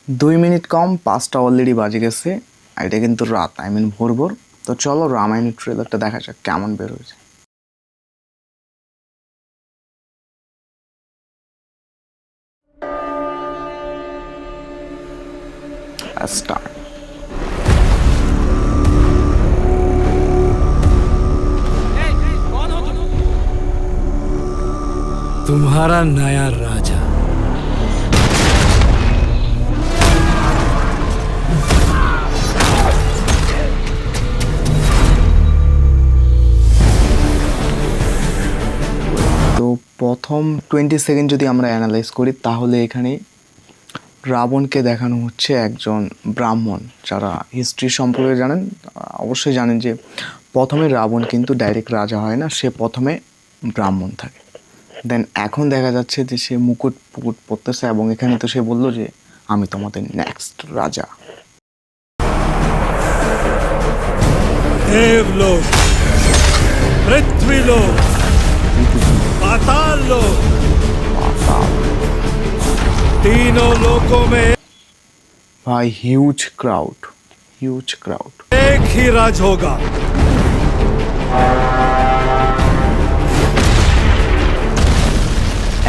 2 minute কম, 5টা already বাজে গেছে। আর এটা কিন্তু রাত, ভোর ভোর। তো চলো রামায়ণের ট্রেলারটা দেখা যাক কেমন বের হয়েছে। স্টার্ট। तुम्हारा नया राजा। তো প্রথম 20 সেকেন্ড যদি আমরা অ্যানালাইজ করি তাহলে এখানে রাবণকে দেখানো হচ্ছে একজন ব্রাহ্মণ। যারা হিস্ট্রি সম্পর্কে জানেন অবশ্যই জানেন যে প্রথমে রাবণ কিন্তু ডাইরেক্ট রাজা হয় না, সে প্রথমে ব্রাহ্মণ থাকে। দেন এখন দেখা যাচ্ছে যে সে মুকুট পুকুট পরতেছে এবং এখানে তো সে বলল যে আমি তোমাদের নেক্সট রাজা। देवलोक, पृथ्वीलोक, पाताल लोक, तीनों लोकों में भाई ह्यूज क्राउड, ह्यूज क्राउड। एक ही राज होगा।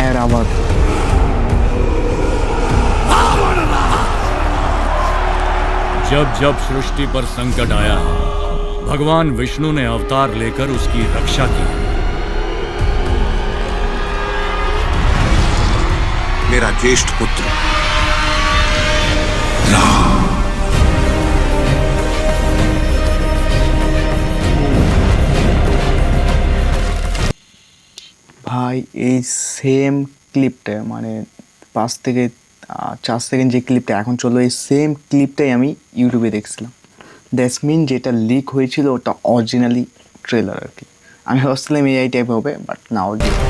ऐरावत। जब जब सृष्टि पर संकट आया, भगवान विष्णु ने अवतार लेकर उसकी रक्षा की। मेरा ज्येष्ठ पुत्र राम। ভাই এই সেম ক্লিপটা 5 থেকে 4 সেকেন্ড যে ক্লিপটা এখন চলো, এই সেম ক্লিপটাই আমি ইউটিউবে দেখছিলাম। দ্যাটস মিন যেটা লিক হয়েছিল ওটা অরিজিনালি ট্রেলার আর কি। আমি ভাবছিলাম এই টাইপ হবে, বাট না অরিজিনাল।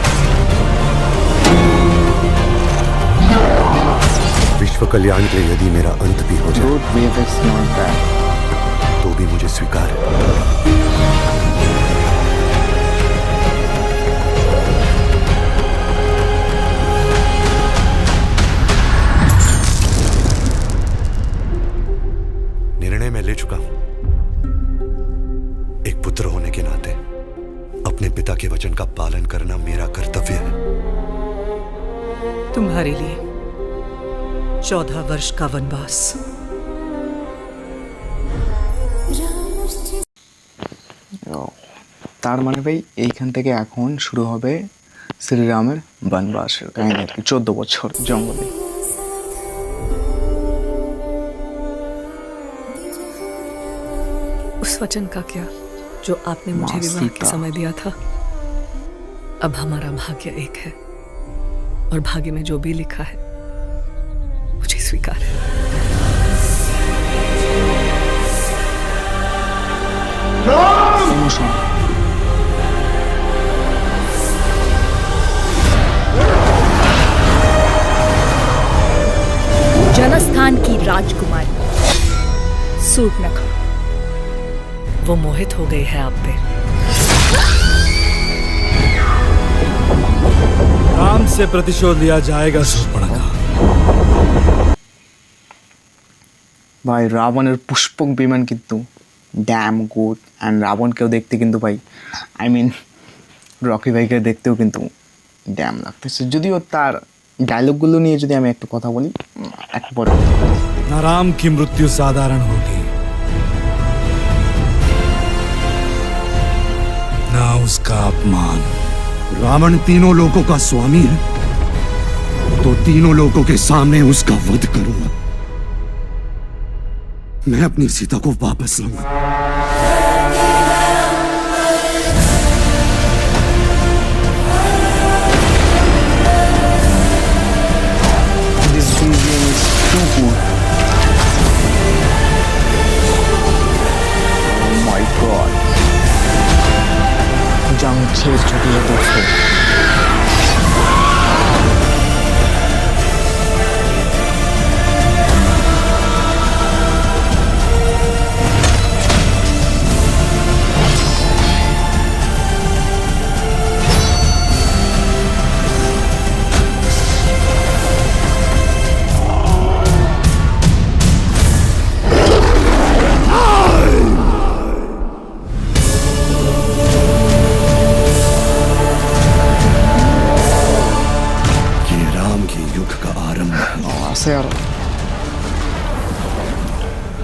विश्व कल्याण के लिए यदि मेरा अंत भी हो जाए गुड वीएफएक्स नॉट बैड। तो भी मुझे स्वीकार है। निर्णय मैं ले चुका हूं। एक पुत्र होने के नाते अपने पिता के वचन का पालन करना मेरा कर्तव्य है। तुम्हारे लिए 14 वर्ष का वनवास। তার মানে ভাই এইখান থেকে এখন শুরু হবে শ্রীরামের বনবাসের কাহিনী আর কি। 14 বছর জঙ্গলে। उस वचन का क्या जो आपने मुझे विवाह के समय दिया था। अब हमारा भाग्य एक है और भाग्य में जो भी लिखा है मुझे स्वीकार है। ইমোশন। जनस्थान की राजकुमारी सूर्पनखा। वो मोहित हो गई है आप पे। राम से प्रतिशोध लिया जाएगा सूर्पणखा। ভাই রাবণের পুষ্পক বিমান কিন্তু ড্যাম গুড। অ্যান্ড রাবণকেও দেখতে কিন্তু ভাই রকি ভাইকে দেখতেও কিন্তু ড্যাম লাগতেছে। যদিও তার ডায়লগগুলো নিয়ে যদি আমি একটু কথা বলি, একবার ना राम की मृत्यु साधारण होगी, ना उसका अपमान। रावण तीनों लोकों का स्वामी है, तो तीनों लोकों के सामने उसका वध करूंगा। मैं अपनी सीता को वापस लाऊंगा। This BGM is too good. Oh my god. जंग छेड़ चुकी है दोस्तों।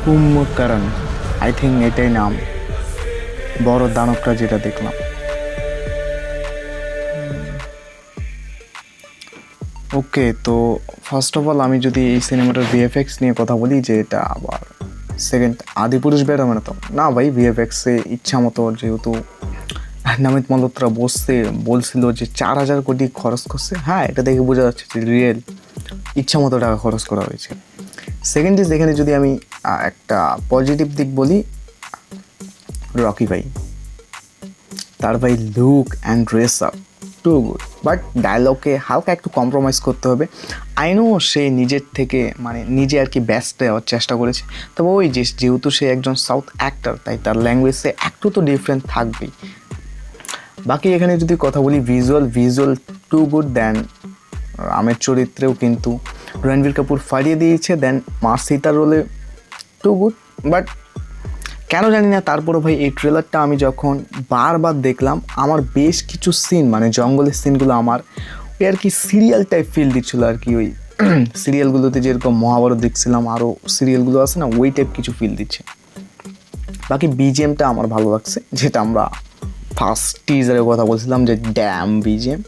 কুম্ভকরণ, আই থিঙ্ক এটাই নাম, বড় দানবটা যেটা দেখলাম। ওকে, তো ফার্স্ট অফ অল আমি যদি এই সিনেমাটার ভিএফএক্স নিয়ে কথা বলি, যে এটা আবার সেকেন্ড আদিপুরুষ বেরো মানে তো না ভাই, ভিএফএক্সে ইচ্ছা মতো, যেহেতু নামিত মালহোত্রা বলছিল যে 4,000 কোটি খরচ করছে, হ্যাঁ এটা দেখে বোঝা যাচ্ছে যে রিয়েল ইচ্ছা মতো টাকা খরচ করা হয়েছে। সেকেন্ড ইজ, এখানে যদি আমি একটা পজিটিভ দিক বলি, রকি ভাই, তার ভাই look and dress up to good, but ডায়লগে হালকা একটু কম্প্রোমাইজ করতে হবে। আই নো সে নিজের থেকে মানে নিজে আর কি বেস্ট দেওয়ার চেষ্টা করেছে, তবে ওই যেহেতু সে একজন সাউথ অ্যাক্টর, তাই তার ল্যাঙ্গুয়েজে একটু তো ডিফারেন্ট থাকবেই। বাকি এখানে যদি কথা বলি, ভিজুয়াল টু গুড। দেন রামের চরিত্রেও কিন্তু রণবীর কাপুর ফারিয়ে দিয়েছে, দেন মা সীতার রোলে টু গুড, বাট কেন জানি না তারপরও ভাই এই ট্রেলারটা আমি যখন বারবার দেখলাম, আমার বেশ কিছু সিন মানে জঙ্গলের সিনগুলো আমার ওই আর কি সিরিয়াল টাইপ ফিল দিচ্ছিলো আর কি, ওই সিরিয়ালগুলোতে যেরকম মহাভারত দেখছিলাম, আরও সিরিয়ালগুলো আছে না, ওই টাইপ কিছু ফিল দিচ্ছে। বাকি বিজিএমটা আমার ভালো লাগছে, যেটা আমরা ফার্স্ট টিজারের কথা বলছিলাম যে ড্যাম বিজিএম।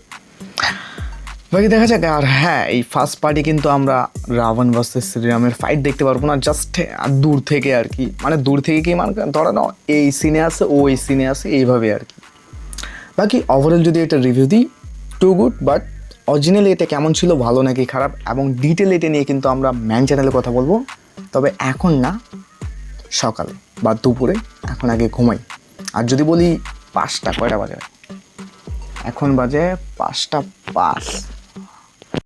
বাকি দেখা যাক। আর হ্যাঁ, এই ফার্স্ট পার্টি কিন্তু আমরা রাবণ ভার্সেস শ্রীরামের ফাইট দেখতে পারবো না, জাস্ট দূর থেকে আর কি, মানে দূর থেকে কি মানে ধরে নাও এই সিনে আছে ও এই সিনে আছে এইভাবে আর কি। বাকি ওভারঅল যদি এটা রিভিউ দিই, টু গুড, বাট অরিজিনালি এটা কেমন ছিল, ভালো নাকি খারাপ, এবং ডিটেল এটা নিয়ে কিন্তু আমরা ম্যান চ্যানেলে কথা বলবো, তবে এখন না, সকালে বা দুপুরে, এখন আগে ঘুমাই। আর যদি বলি 5টা, কয়টা বাজে, এখন বাজে 5টা 5।